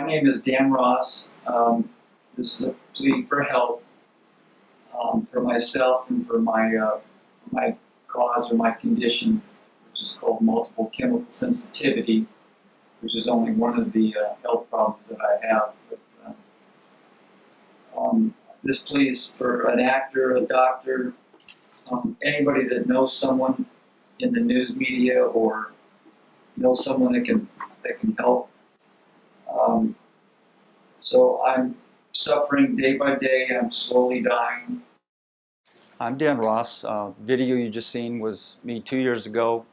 name is Dan Ross. This is a plea for help for myself and for my cause or my condition, which is called multiple chemical sensitivity, which is only one of the health problems that I have. But this plea is for an actor, a doctor, anybody that knows someone in the news media or knows someone that can help. So I'm suffering day by day. I'm slowly dying. I'm Dan Ross. Video you just seen was me 2 years ago,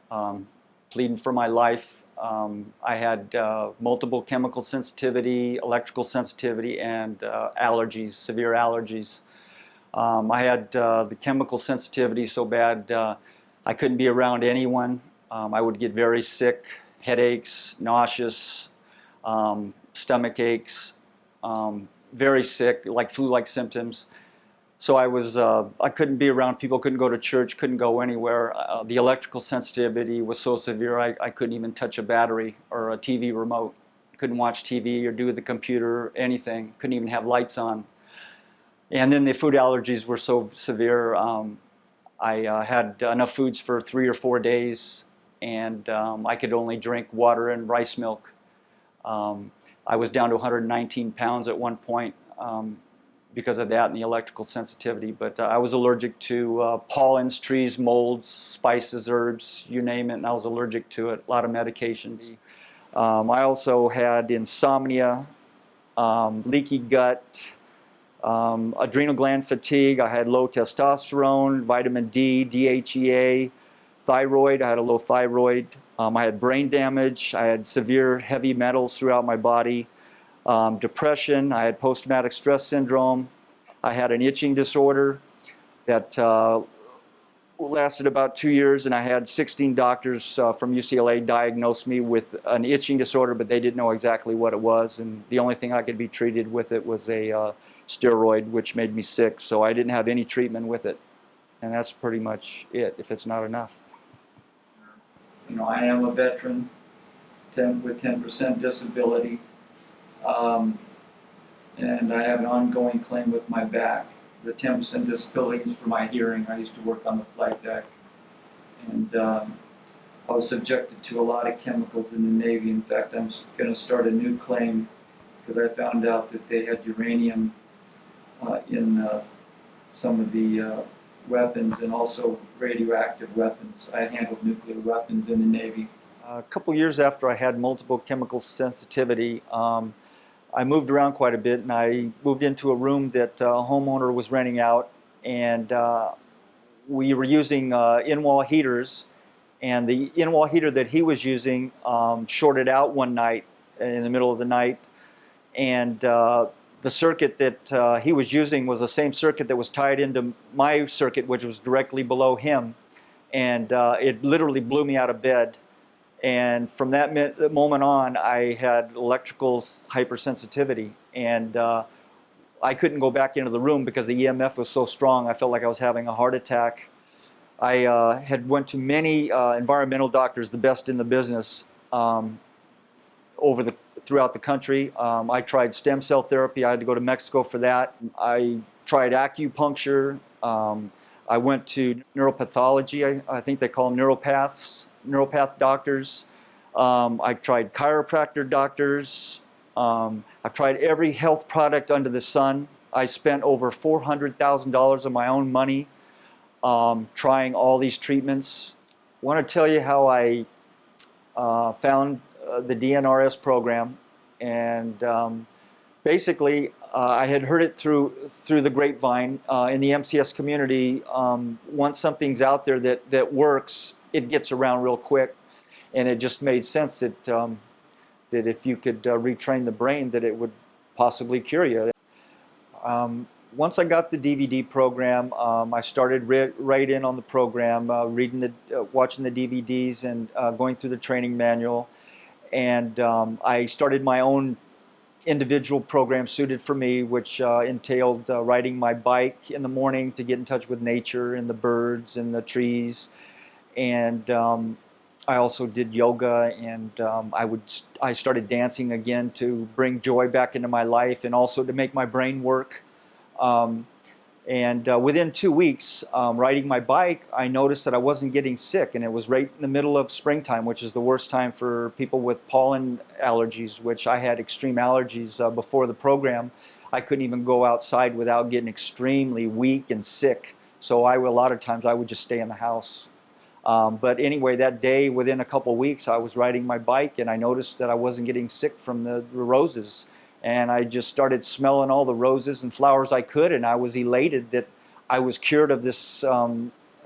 pleading for my life. I had multiple chemical sensitivity, electrical sensitivity, and allergies, severe allergies. I had the chemical sensitivity so bad I couldn't be around anyone. I would get very sick, headaches, nauseous, stomach aches, very sick, like flu-like symptoms. So I couldn't be around people, couldn't go to church, couldn't go anywhere. The electrical sensitivity was so severe I couldn't even touch a battery or a TV remote. Couldn't watch TV or do the computer, anything. Couldn't even have lights on. And then the food allergies were so severe, I had enough foods for 3 or 4 days, and I could only drink water and rice milk. I was down to 119 pounds at one point because of that and the electrical sensitivity. But I was allergic to pollens, trees, molds, spices, herbs, you name it, and I was allergic to it. A lot of medications. I also had insomnia, leaky gut, adrenal gland fatigue. I had low testosterone, vitamin D, DHEA, thyroid. I had a low thyroid. I had brain damage. I had severe heavy metals throughout my body. Depression. I had post-traumatic stress syndrome. I had an itching disorder that lasted about 2 years, and I had 16 doctors from UCLA diagnose me with an itching disorder, but they didn't know exactly what it was, and the only thing I could be treated with it was a steroid, which made me sick, so I didn't have any treatment with it. And that's pretty much it, if it's not enough. You know, I am a veteran with 10% disability, and I have an ongoing claim with my back. The 10% disability is for my hearing. I used to work on the flight deck, and I was subjected to a lot of chemicals in the Navy. In fact, I'm going to start a new claim because I found out that they had uranium in some of the weapons, and also radioactive weapons. I handled nuclear weapons in the Navy. A couple years after I had multiple chemical sensitivity, I moved around quite a bit, and I moved into a room that a homeowner was renting out, and we were using in-wall heaters, and the in-wall heater that he was using shorted out one night in the middle of the night, and the circuit that he was using was the same circuit that was tied into my circuit, which was directly below him, and it literally blew me out of bed. And from that moment on, I had electrical hypersensitivity, and I couldn't go back into the room because the EMF was so strong. I felt like I was having a heart attack. I had went to many environmental doctors, the best in the business, throughout the country. I tried stem cell therapy. I had to go to Mexico for that. I tried acupuncture. I went to neuropathology. I think they call them neuropath doctors. I've tried chiropractor doctors. I've tried every health product under the sun. I spent over $400,000 of my own money trying all these treatments. I want to tell you how I found the DNRS program, and basically I had heard it through the grapevine in the MCS community. Once something's out there that works, it gets around real quick, and it just made sense that that if you could retrain the brain, that it would possibly cure you. Once I got the DVD program, I started right in on the program, watching the DVDs and going through the training manual. And I started my own individual program suited for me, which entailed riding my bike in the morning to get in touch with nature and the birds and the trees. And I also did yoga, and I started dancing again to bring joy back into my life and also to make my brain work. Um, and within 2 weeks, riding my bike, I noticed that I wasn't getting sick, and it was right in the middle of springtime, which is the worst time for people with pollen allergies, which I had extreme allergies before the program. I couldn't even go outside without getting extremely weak and sick. So a lot of times I would just stay in the house. But anyway, that day, within a couple of weeks, I was riding my bike and I noticed that I wasn't getting sick from the roses. And I just started smelling all the roses and flowers I could, and I was elated that I was cured of this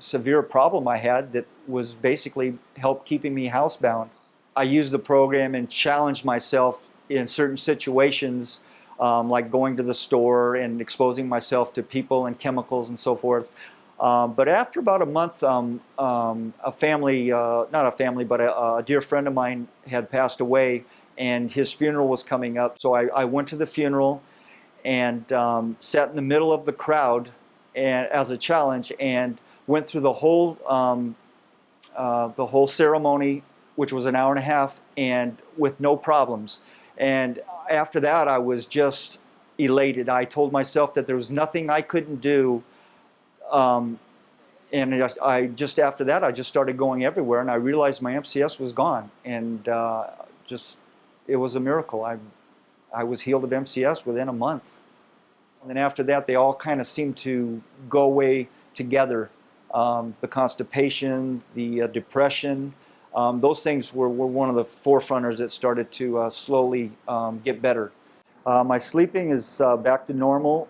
severe problem I had that was basically helped keeping me housebound. I used the program and challenged myself in certain situations, like going to the store and exposing myself to people and chemicals and so forth. But after about a month, a family, not a family, but a dear friend of mine had passed away, and his funeral was coming up. So I went to the funeral and sat in the middle of the crowd as a challenge, and went through the whole ceremony, which was an hour and a half, and with no problems. And after that, I was just elated. I told myself that there was nothing I couldn't do. And after that, I just started going everywhere, and I realized my MCS was gone, and it was a miracle. I was healed of MCS within a month. And then after that, they all kind of seemed to go away together. The constipation, the depression, those things were one of the forefronters that started to slowly get better. My sleeping is back to normal.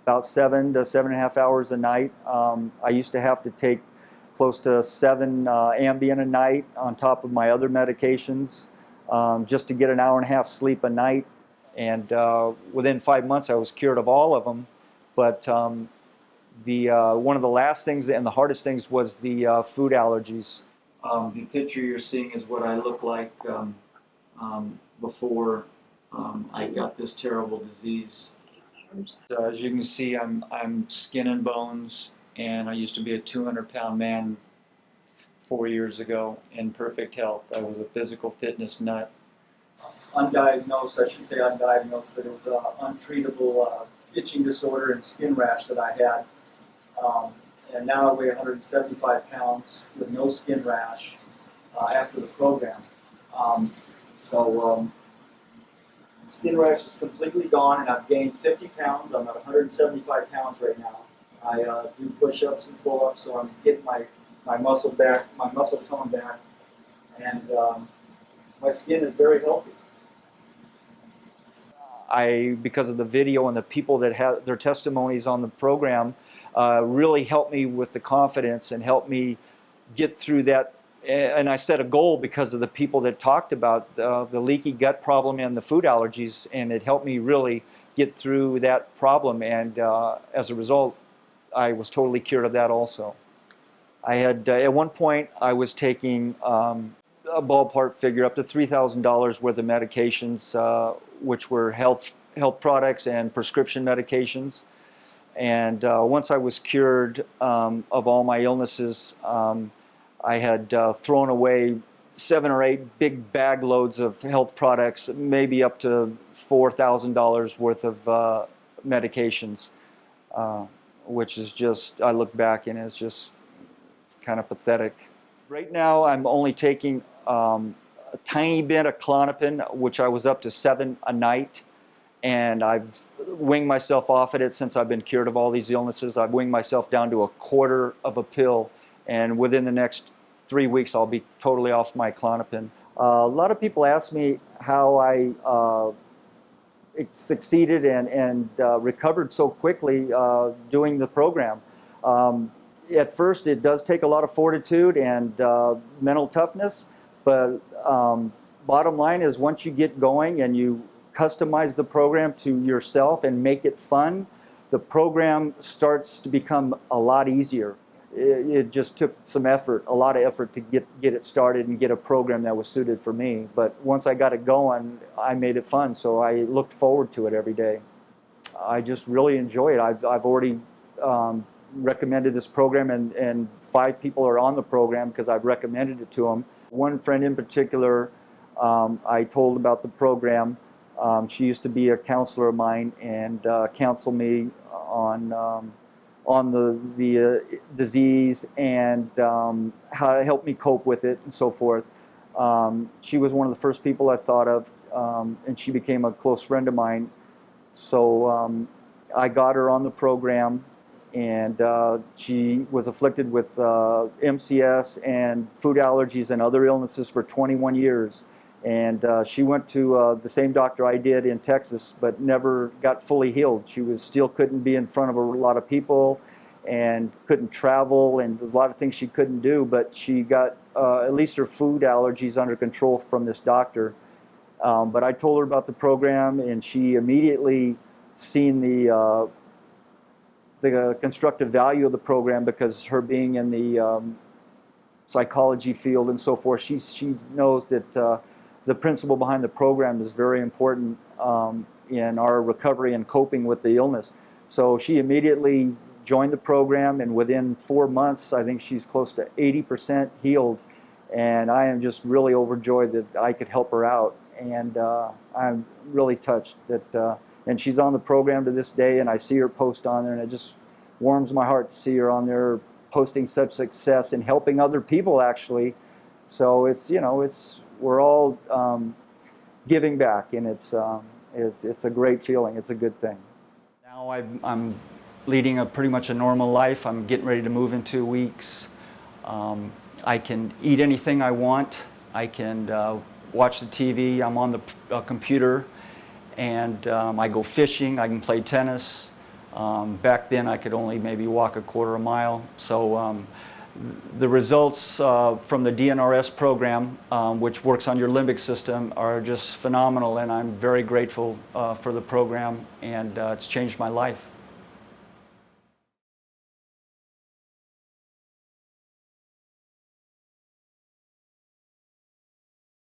About 7 to 7.5 hours a night. I used to have to take close to 7 Ambien a night on top of my other medications, just to get an hour and a half sleep a night. And within 5 months, I was cured of all of them. But one of the last things and the hardest things was the food allergies. The picture you're seeing is what I looked like before I got this terrible disease. As you can see, I'm skin and bones, and I used to be a 200-pound man 4 years ago in perfect health. I was a physical fitness nut. Undiagnosed, I shouldn't say undiagnosed, but it was an untreatable itching disorder and skin rash that I had. And now I weigh 175 pounds with no skin rash after the program. Skin rash is completely gone, and I've gained 50 pounds. I'm at 175 pounds right now. I do push-ups and pull-ups, so I'm getting my muscle back, my muscle tone back, and my skin is very healthy. Because of the video and the people that had their testimonies on the program, really helped me with the confidence and helped me get through that. And I set a goal because of the people that talked about the leaky gut problem and the food allergies, and it helped me really get through that problem. And as a result, I was totally cured of that also. I had, at one point, I was taking a ballpark figure up to $3,000 worth of medications, which were health products and prescription medications. And once I was cured of all my illnesses, I had thrown away 7 or 8 big bag loads of health products, maybe up to $4,000 worth of medications, which is just, I look back and it's just kind of pathetic. Right now I'm only taking a tiny bit of Klonopin, which I was up to 7 a night, and I've winged myself off at it since I've been cured of all these illnesses. I've winged myself down to a quarter of a pill, and within the next 3 weeks I'll be totally off my Klonopin. A lot of people ask me how I succeeded and recovered so quickly doing the program. At first it does take a lot of fortitude and mental toughness, but bottom line is once you get going and you customize the program to yourself and make it fun, the program starts to become a lot easier. It just took some effort, a lot of effort to get it started and get a program that was suited for me. But once I got it going, I made it fun, so I looked forward to it every day. I just really enjoy it. I've already recommended this program, and 5 people are on the program because I've recommended it to them. One friend in particular, I told about the program. She used to be a counselor of mine and counseled me on the disease and how to help me cope with it and so forth. She was one of the first people I thought of, and she became a close friend of mine. So I got her on the program, and she was afflicted with MCS and food allergies and other illnesses for 21 years. And she went to the same doctor I did in Texas, but never got fully healed. She still couldn't be in front of a lot of people and couldn't travel, and there's a lot of things she couldn't do, but she got at least her food allergies under control from this doctor. But I told her about the program, and she immediately seen the constructive value of the program, because her being in the psychology field and so forth, she knows that the principle behind the program is very important in our recovery and coping with the illness. So she immediately joined the program, and within 4 months, I think she's close to 80% healed. And I am just really overjoyed that I could help her out. And I'm really touched that, and she's on the program to this day, and I see her post on there, and it just warms my heart to see her on there posting such success and helping other people, actually. So it's, you know, we're all giving back, and it's a great feeling. It's a good thing. Now I'm leading pretty much a normal life. I'm getting ready to move in 2 weeks. I can eat anything I want. I can watch the TV. I'm on the computer, and I go fishing. I can play tennis. Back then I could only maybe walk a quarter a mile. So the results from the DNRS program, which works on your limbic system, are just phenomenal, and I'm very grateful for the program, and it's changed my life.